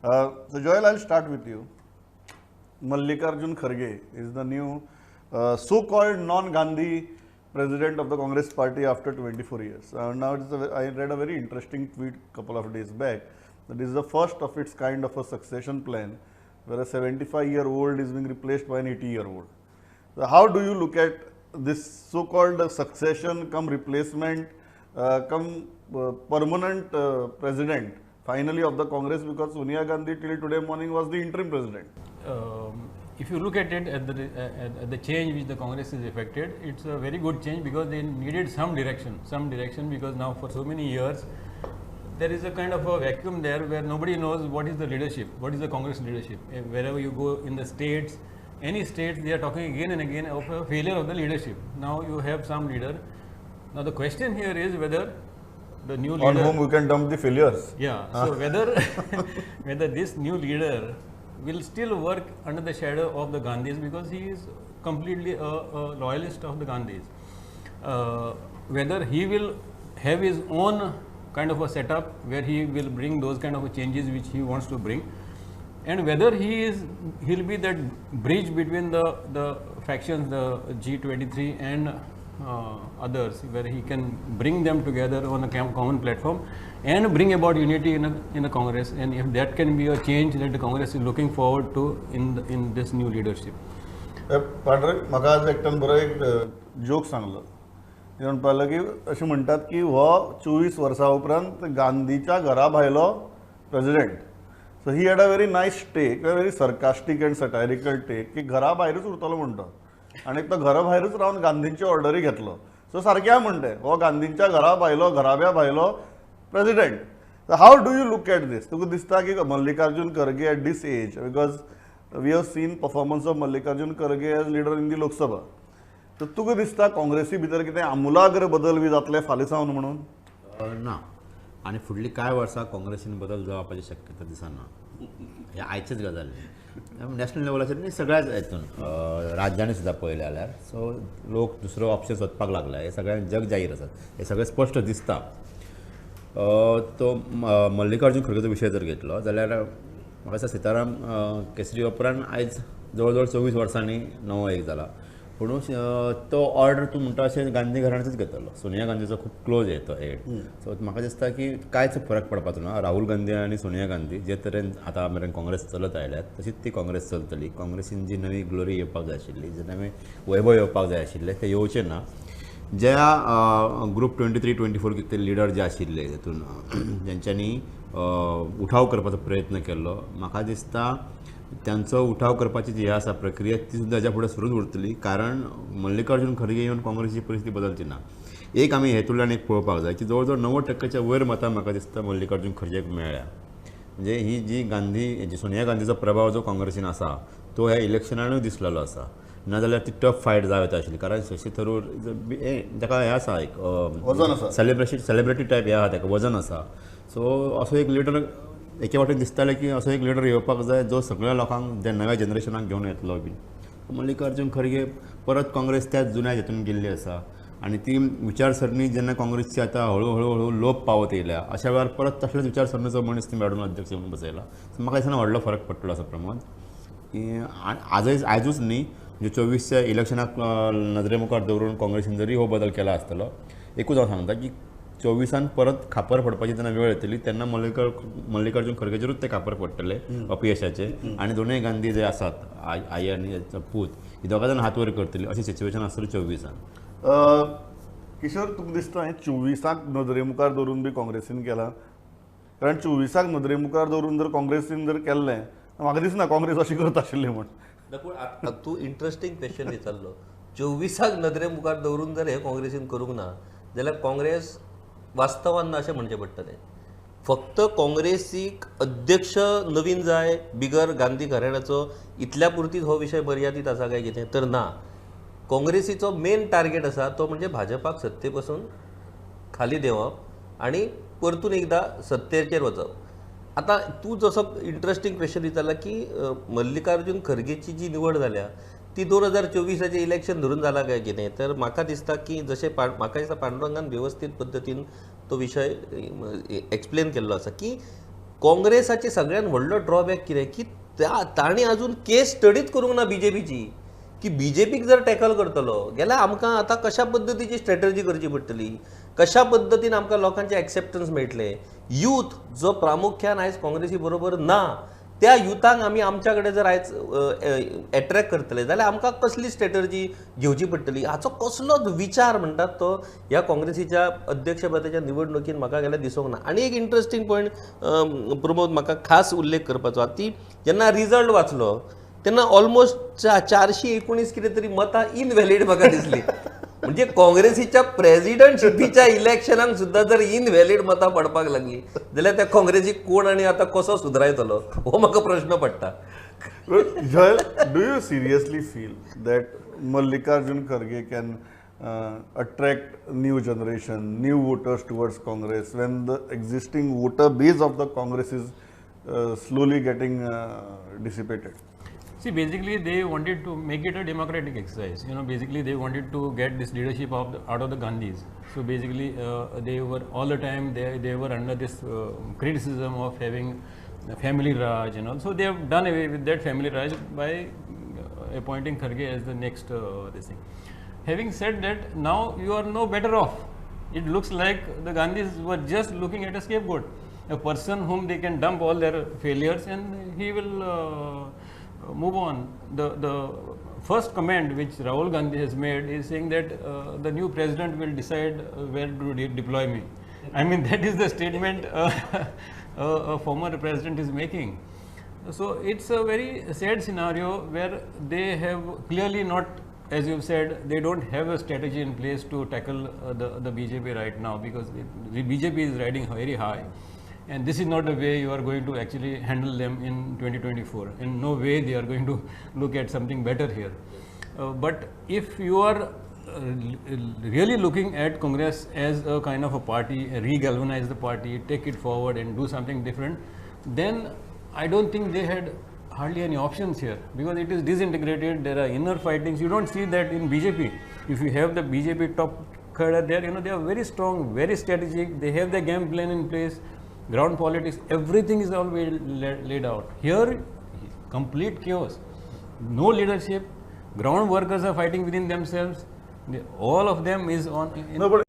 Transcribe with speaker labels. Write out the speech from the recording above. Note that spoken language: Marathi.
Speaker 1: So Joel, I'll start with you. Mallikarjun Kharge is the new so-called non-Gandhi president of the Congress party after 24 years. Now, I read a very interesting tweet a couple of days back that this is the first of its kind of a succession plan where a 75-year-old is being replaced by an 80-year-old. So how do you look at this so-called succession come replacement come permanent president finally of the Congress, because Sonia Gandhi till today morning was the interim president?
Speaker 2: If you look at it at the change which the Congress is effected, it's a very good change because they needed some direction because now for so many years there is a kind of a vacuum there where nobody knows what is the leadership, what is the Congress leadership. Wherever you go in the states, any states, they are talking again and again of a failure of the leadership. Now you have some leader. Now the question here is whether the new leader,
Speaker 1: on whom we can dump the failures.
Speaker 2: Yeah. So whether this new leader will still work under the shadow of the Gandhis, because he is completely a loyalist of the Gandhis. Whether he will have his own kind of a setup where he will bring those kind of changes which he wants to bring, and whether he'll be that bridge between the factions, the G23 and others, where he can bring them together on a common platform and bring about unity in a Congress, and if that can be a change that the Congress is looking forward to in this new leadership.
Speaker 1: पांढरे म्हाका आज एकट्यान बरो एक जोक सांगलो. येवन पाहिलं की अशें म्हणटात की हो 24 वर्सां उपरांत गांधीच्या घरा भायलो president. So he had a very nice take, a very sarcastic and satirical take की घरा भायरूच उरतलो म्हणतो आणि तो घरा भायरूच रावन गांधींची ऑर्डरी घेतलो. सो सारकें म्हणटे हो गांधींच्या घरा भायलो घराब्या भायलो president. So how do you look at this? तुका दिसता की Mallikarjun Kharge at this age, because we have seen performance of Mallikarjun Kharge as leader in the Lok Sabha. तर तुका दिसता काँग्रेसी भितर कितें आमूलाग्र बदल बी जातले फाल्यां सावन म्हणून?
Speaker 3: ना. आणि फुडली कांय वर्सां काँग्रेसीन बदल जावपाची शक्यता दिसना. हे आयचेच गजाल नॅशनल लेवलाचेर न्ही, सगळ्याच हितून राज्यांनी सुद्दां पळयलें जाल्यार सो लोक दुसरो ऑप्शन सोदपाक लागला. हे सगळ्यांक जग जाहीर आसात, हे सगळें स्पश्ट दिसता. तो मल्लिकार्जून खरगेचो विशय जर घेतलो जाल्यार म्हाका दिसता सिताराम केसरी उपरांत आयज जवळ जवळ 24 वर्सांनी नवो एक जाला. पूण तो ऑर्डर तूं म्हणटा अशें गांधी घराण्याचोच घेतलो. सोनिया गांधीचो खूब क्लोज आहे तो एड. सो म्हाका दिसता की कांयच फरक पडपाचो ना. राहुल गांधी आनी सोनिया गांधी जे तरेन आतां मेरेन काँग्रेस चलत आयल्यात तशीच ती काँग्रेस चलतली. काँग्रेसीन जी नवी ग्लोरी येवपाक जाय आशिल्ली, जे नवें वैभव येवपाक जाय आशिल्लें तें येवचें ना. ज्या ग्रुप 23-24 ते लिडर जे आशिल्ले तातूंत जेंच्यांनी उठाव करपाचो प्रयत्न केल्लो, म्हाका दिसता त्यांचो उठाव करपाची जी आसा प्रक्रिया ती सुद्दां हेच्या फुडें सुरूच उरतली. कारण मल्लिकार्जून खरगे येवन काँग्रेसीची परिस्थिती बदलची ना. एक आमी हेतूंतल्यान एक पळोवपाक जाय की जवळ जवळ 90% वयर मतां म्हाका दिसता मल्लिकार्जून खरगेक मेळ्ळ्या. म्हणजे ही जी गांधी जी सोनिया गांधीचो प्रभाव जो काँग्रेसीन आसा तो ह्या इलेक्शनानूय दिसलेलो आसा. नाजाल्यार ती टफ फायट जावं येता आशिल्ली. कारण शशी थरूर ताका हें आसा एक
Speaker 1: वजन आसा,
Speaker 3: सेलिब्रिटी टायप हें आसा, ताका वजन आसा. सो असो एक लिडर एके वाटेन दिसतालें की असो एक लिडर येवपाक जाय जो सगळ्या लोकांक जे नव्या जनरेशनाक घेवन येतलो बी. मल्लिकार्जून खरगे परत काँग्रेस त्याच जुन्या हितून गेल्ली आसा आनी ती विचारसरणी जेन्ना काँग्रेसची आतां हळू हळू लोप पावत येयल्या अशा वेळार परत तसल्याच विचारसरणीचो मनीस ती मेळून अध्यक्ष म्हणून बसयला. सो म्हाका दिसना व्हडलो फरक पडटलो असो प्रमोद की आजूच न्ही, म्हणजे 24च्या इलेक्शनाक नदरे मुखार दवरून काँग्रेसीन जरी हो बदल केला आसतलो, एकूच हांव सांगता की 24 परत खापर पडपाची जेन्ना वेळ येतली तेन्ना मल्लिकार्जून खरगेचेरूच ते खापर पडटले अपयशाचे. आनी दोनूय गांधी जे आसात, आई आनी पूत, ही दोगां जाण हात वर करतली अशी सिच्युएशन आसतली 24.
Speaker 1: किशोर, तुका दिसता हें 24 नदरे मुखार दवरून बी काँग्रेसीन केलां? कारण 24 नदरे मुखार दवरून जर काँग्रेसीन जर केल्लें म्हाका दिसना काँग्रेस अशी करत आशिल्ली म्हण.
Speaker 4: पूण तूं इंट्रस्टींग क्वेश्चन विचारलो. 24 नदरे मुखार दवरून जर हे काँग्रेसीन करूंक ना जाल्यार काँग्रेस वास्तवान ना अशें म्हणचें पडटलें. फक्त काँग्रेसीक अध्यक्ष नवीन जाय बिगर गांधी घराण्याचो इतल्या पुरतीच हो विशय मर्यादीत आसा काय कितें तर ना. काँग्रेसीचो मेन टार्गेट आसा तो म्हणजे भाजपाक सत्ते पासून खाली देंवप आनी परतून एकदा सत्तेचेर वचप. आतां तूं जसो इंट्रस्टींग क्वेश्चन विचारला की मल्लिकार्जून खरगेची जी निवड जाल्या ती 2024चे इलेक्शन धरून जाला काय कितें, तर म्हाका दिसता की जशें म्हाका दिसता पांडुरंगान वेवस्थीत पद्दतीन तो विशय एक्सप्लेन केल्लो आसा की काँग्रेसाचे सगळ्यात व्हडलो ड्रॉबॅक कितें की ताणी अजून केस स्टडीच करूंक ना बीजेपीची की बीजेपीक जर टॅकल करतलो जाल्यार आमकां आतां कशा पद्दतीची स्ट्रॅटजी करची पडटली, कशा पद्दतीन आमकां लोकांचे एक्सेप्टन्स मेळटले. यूथ जो प्रामुख्यान आयज काँग्रेसी बरोबर ना त्या युथांक आमी आमच्या कडेन जर आयज एट्रॅक्ट करतले जाल्यार आमकां कसली स्ट्रॅटजी घेवची पडटली हाचो कसलोच विचार म्हणटात तो ह्या काँग्रेसीच्या अध्यक्षपदाच्या निवडणुकीन म्हाका गेल्यार दिसूंक ना. आनी एक इंट्रस्टींग पॉयंट प्रमोद म्हाका खास उल्लेख करपाचो आहा ती जेन्ना रिजल्ट वाचलो तेन्ना ऑलमोस्ट 419 कितें तरी मतां इनव्हॅलीड म्हाका दिसली. म्हणजे काँग्रेसीच्या प्रेसिडेंटशिपीच्या इलेक्शनाक सुद्धा जर इनव्हॅलीड मतां पडपाक लागली जाल्यार त्या काँग्रेसीक कोण आनी आतां कसो सुदरायतलो हो म्हाका प्रश्न पडटा.
Speaker 1: Joel, do you seriously feel that Mallikarjun Kharge can attract new generation, new voters towards Congress when the existing voter base of the Congress is slowly getting dissipated?
Speaker 2: See, basically they wanted to make it a democratic exercise. Basically they wanted to get this leadership out of the Gandhis. So basically they were all the time they were under this criticism of having family Raj and all. So they have done away with that family Raj by appointing Kharge as the next this thing. Having said that, now you are no better off. It looks like the Gandhis were just looking at a scapegoat, a person whom they can dump all their failures and he will move on. The first comment which Rahul Gandhi has made is saying that the new president will decide where to deploy me. I mean, that is the statement a former president is making. So it's a very sad scenario where they have clearly not, as you've said, they don't have a strategy in place to tackle the BJP right now, because the BJP is riding very high. And this is not the way you are going to actually handle them in 2024. In no way they are going to look at something better here. But if you are really looking at Congress as a kind of a party, re-galvanize the party, take it forward and do something different, then I don't think they had hardly any options here, because it is disintegrated. There are inner fightings. You don't see that in BJP. If you have the BJP top cadre there, they are very strong, very strategic. They have the game plan in place. Ground politics, everything is always laid out. Here, complete chaos. No leadership. Ground workers are fighting within themselves. All of them is on.
Speaker 1: No, but